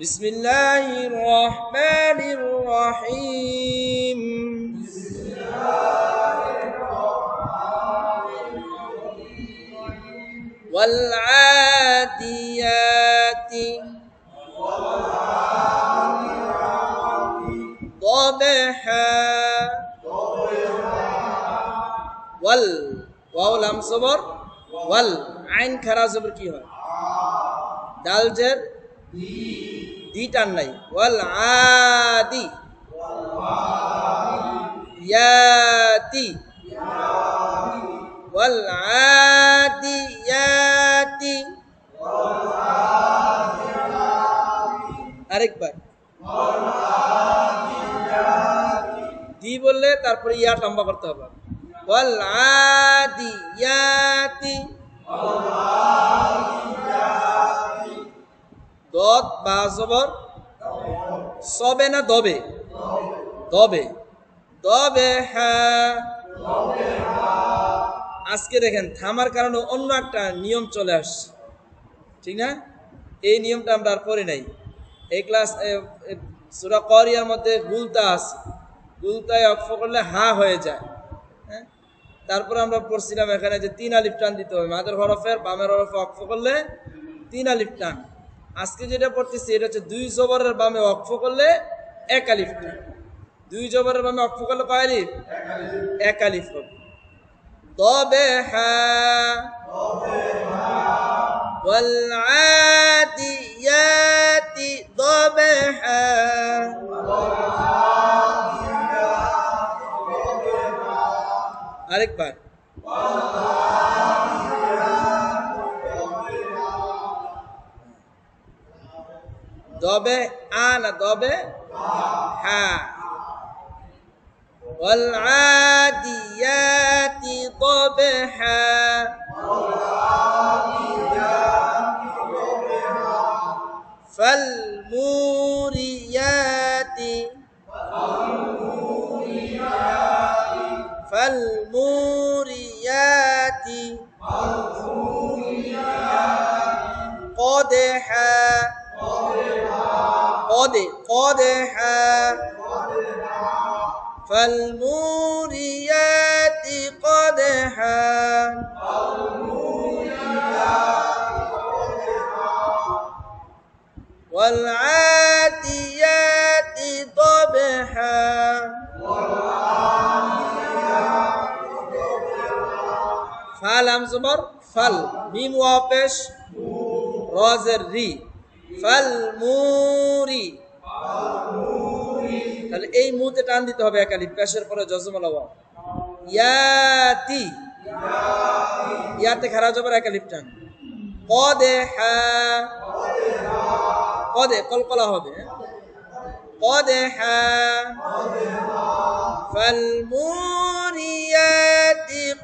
বিসমিল্লাহির রহমানির রহিম। ওয়াল আদিয়াতি ضبحا ওয়াল ওয়াও লাম জবর ওয়াল আইন খারা জবর কি হয়? দাল জের দি টান নাই। ওয়াল আদি ইয়াতি ওয়াল আদিয়াতি। আরেকবার দি বললে তারপরে ইয়া লম্বা করতে হবে। ওয়াল আদিয়াতি দত বা জবর সবে না দবে? দবে দবে হ্যাঁ। আজকে দেখেন থামার কারণে অন্য একটা নিয়ম চলে আসছে, ঠিক না? এই নিয়মটা আমরা আর পড়ি নাই। এই ক্লাস সূরা করিয়ার মধ্যে গুলতা আছে, গুলতায় অক্ফ করলে হা হয়ে যায়। হ্যাঁ, তারপরে আমরা পড়ছিলাম এখানে যে 3 আলিফ টান দিতে হবে মাদের হরফের বামের হরফে অক্ফ করলে 3 আলিফ টান। আজকে যেটা পড়তেছি এটা হচ্ছে 2 জবরের বামে অক্ফ করলে 1 আলিফ টান। 2 জবরের বামে অক্ফ করলে কয় আলিফ? 1 আলিফ হবে। তবে হ্যাঁ ওয়াল আদিয়াতি দবহা। আরেকবার দবে আ না দবে হ্যাঁ। ওয়াল আদিয়াতি দবহা ফাল মুরিয়াতি فالموريات قدحا قدحا فالموريات قدحا والعاديات ضبحا ফাল আম জবর ফাল মিম ওয়া পেশ রজের রি ফাল মুরি। তাহলে এই মুতে টান দিতে হবে 1 আলিফ পেশের পরে জজম ওয়া। ইয়াতি ইয়াতে খারা জবর 1 আলিফ টান। কদহা কদে কলকলা হবে। কদহা ফাল মুরিয়াতি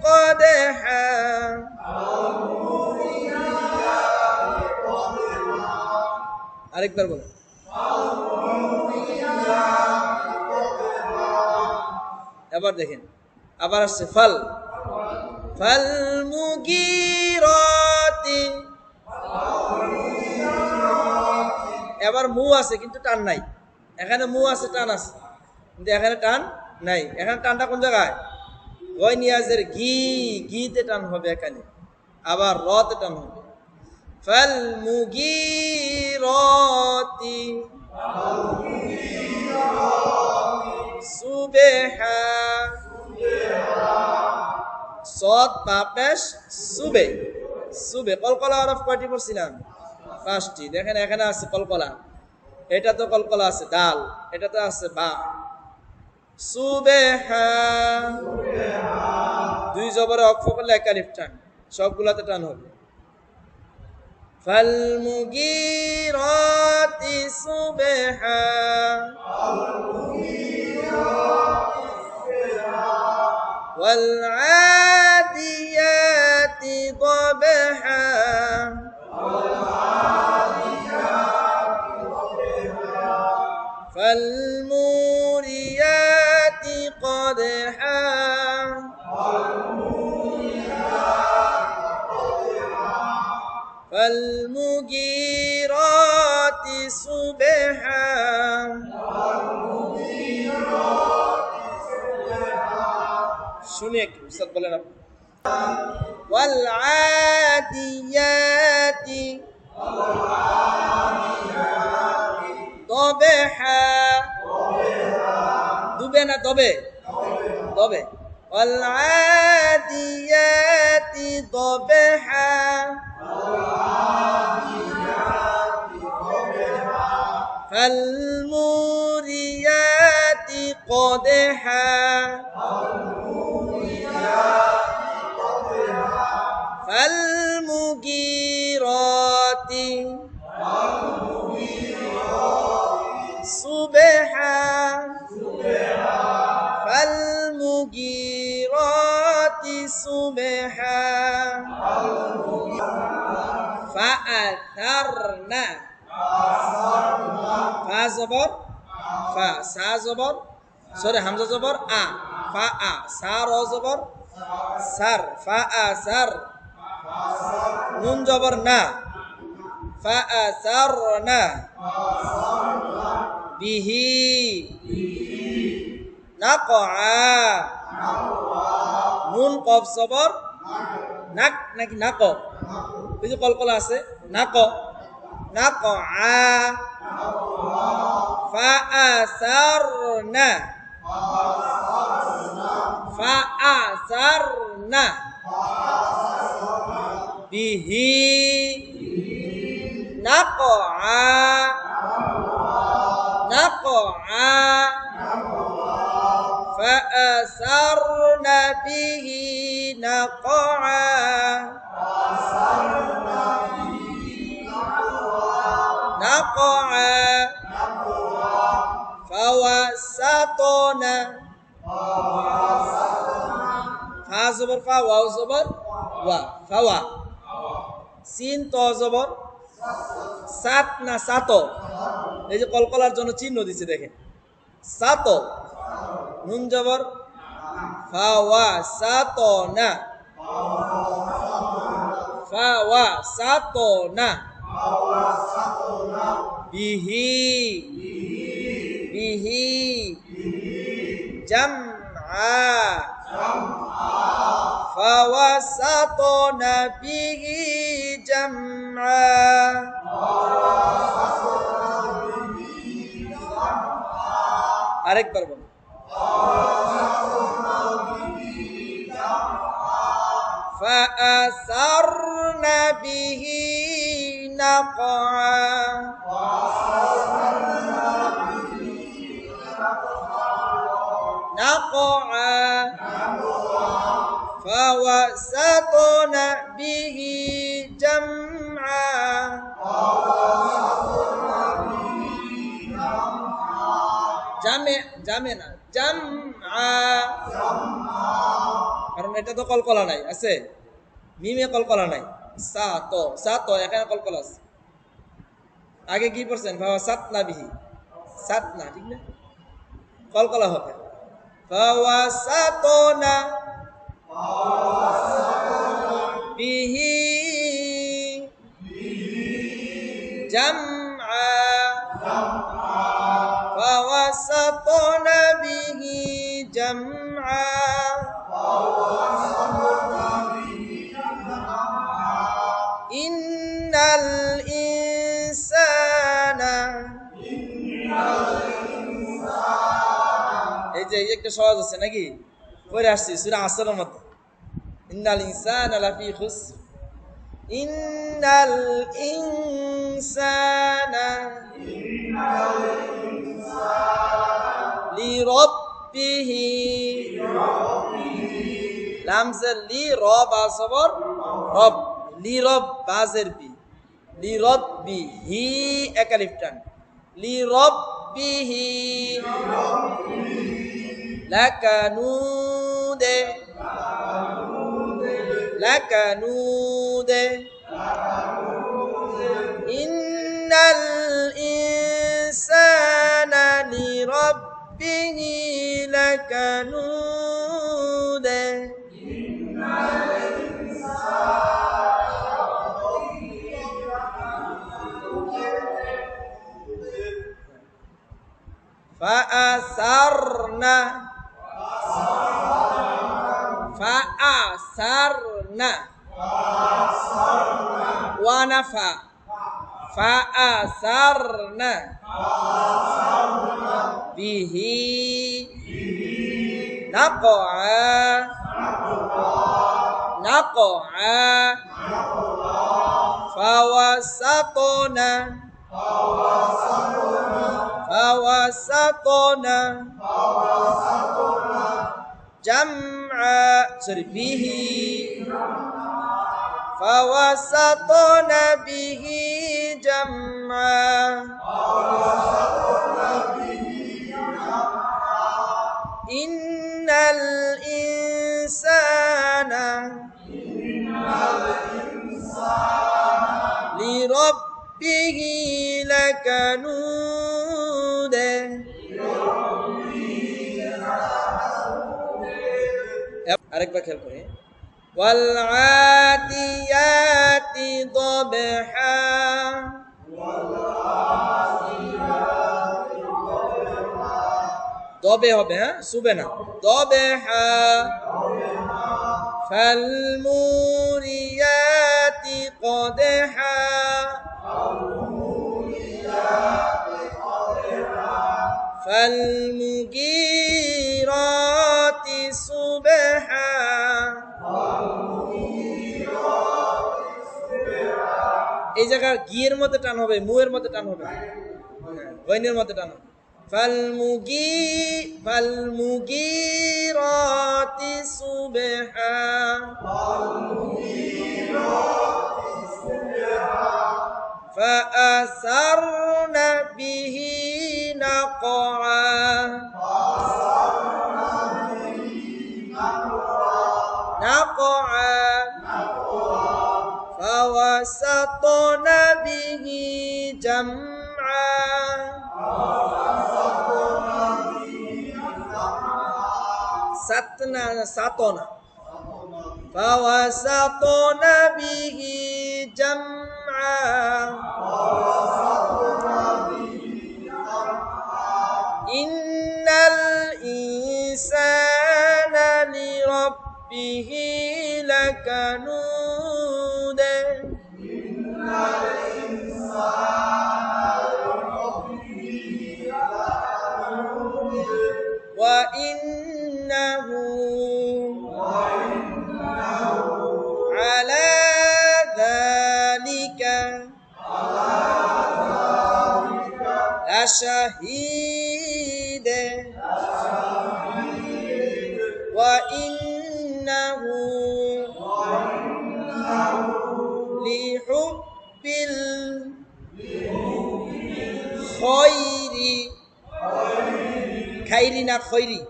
قدحا আরেকবার বলো। এবার দেখেন আবার আসছে ফাল ফাল মুগিরাতি। এবার মু আছে কিন্তু টান নাই। এখানে মু আছে টান আছে কিন্তু এখানে টান নাই। এখানে টানটা কোন জায়গায়? ওই নিয়াজের গি গিতে টান হবে এখানে, আবার রতে টান হবে। ফাল মুগিরাতি সুবহা সদ বা পেশ সুবে সুবে। কলকলা হরফ কয়টি পড়ছিলাম? 5টি। দেখেন এখানে আছে কলকলা, এটা তো কলকলা আছে দাল, এটা তো আছে বা। সুবহা 2 জবরে অক্ফ করলে 1 আলিফ টান, সবগুলাতে টান হবে। ফাল মুগিরাতি সুবহা ওয়াল আদিয়াতি দবহা ফাল মুরিয়াতি قدحا فالمغيرات সুবহা শুনি একটু উস্তাদ বলেন আপনি ওয়াল আদিয়াতি দবহা দুবে না দবে দবে ওয়াল আদিয়াতি দবহা فالموريات قدحا فالمغيرات صبحا فالمغيرات صبحا فأثرنا ফা জবর ফা সা জবর সরে হামজা জবর আ ফা আ সা র জবর সার ফা আ সার নুন জবর না ফা আ সার না বিহি নাকআ নুন কফ জবর নাক নাকি নাক এই যে কলকলা আছে নাক নাকআ فأثرنا فأثرنا به نقعا نقعا فأثرنا به نقعا نقعا فوسطنا فا زبر فا واو زبر وا فوا সিন ত জবর সাত না সাত এই যে কলকলার জন্য চিহ্ন দিছে দেখেন সাত নুন জবর ফাওয়া সাত না ফাওয়া সাত না বিহি বিহি জামআ فوسطنا به جمعا আরেকবার বলুন فأثرنا به نقعا نقعا فوسطنا به جمعا জামে না জামআ কারণ এটা তো কলকলা নাই আছে মিমে কলকলা নাই সা তো এখানে কলকলা আছে আগে কি পড়ছেন বাবা সাতনা বিহি সাতনা ঠিক না কলকলা হবে বাবা সাতনা বিহি জামআ فوسطنا به جمعا إن الإنسان এই যে একটা সহজ আছে নাকি পড়ে আসছি সূরা আসরের মধ্যে ইন্নাল ইনসানা লাফি খুসর ইন্নাল ইনসানা লিরাব্বিহি লামজের লি রব আসবর রব লিরব বাজের বি লিরাব্বিহি একালিফটান লিরাব্বিহি লাকানুদে লাকানুদে ইন্নাল ইনসানা লিরাব্বিহি লাকানুদে Fa'asarna. Fa'asarna. Wa nafa. Fa'asarna. Bihi. Naqa'a. Naqa'a. Fawasatona. Fawasatona. Jam'a. Sorry, bihi. Fawasatona bihi jam'a. Innal insana li rabbihi lakanud. আরেকবার খেয়াল করে ওয়াল আদিয়াতি দবহা দবে হবে, হ্যাঁ, সুবে না, দবহা ফাল মুরিয়াতি কদহা ফাল মুগীরাতি সুবহা এই জায়গায় গিয়ের মধ্যে টান হবে, মুয়ের মধ্যে টান হবে, গইনের মধ্যে টান হবে। ফালমুগীরাতি সুবহা ফাআসারনা বিহি নাকআ নাকআ فوسطنا به جمعا سطنا فوسطنا به جمعا إن الإنسان لربه لكنود وإنه على ذلك لشهيد وإنه لحب الخير خيرنا خيري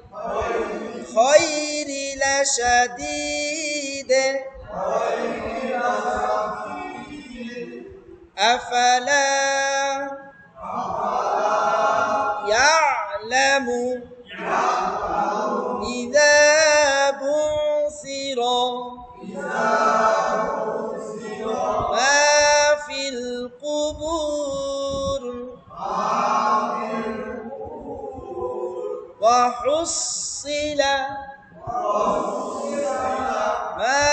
خير لشديد أفلا يعلم إذا بعثر ما في القبور وحصل ما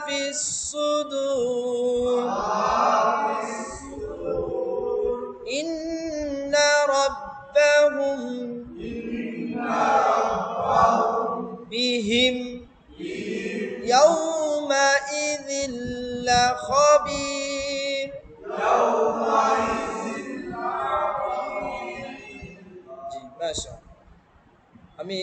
في الصدور إن ربهم بهم يومئذ لخبير জি মাশাআল্লাহ। আমি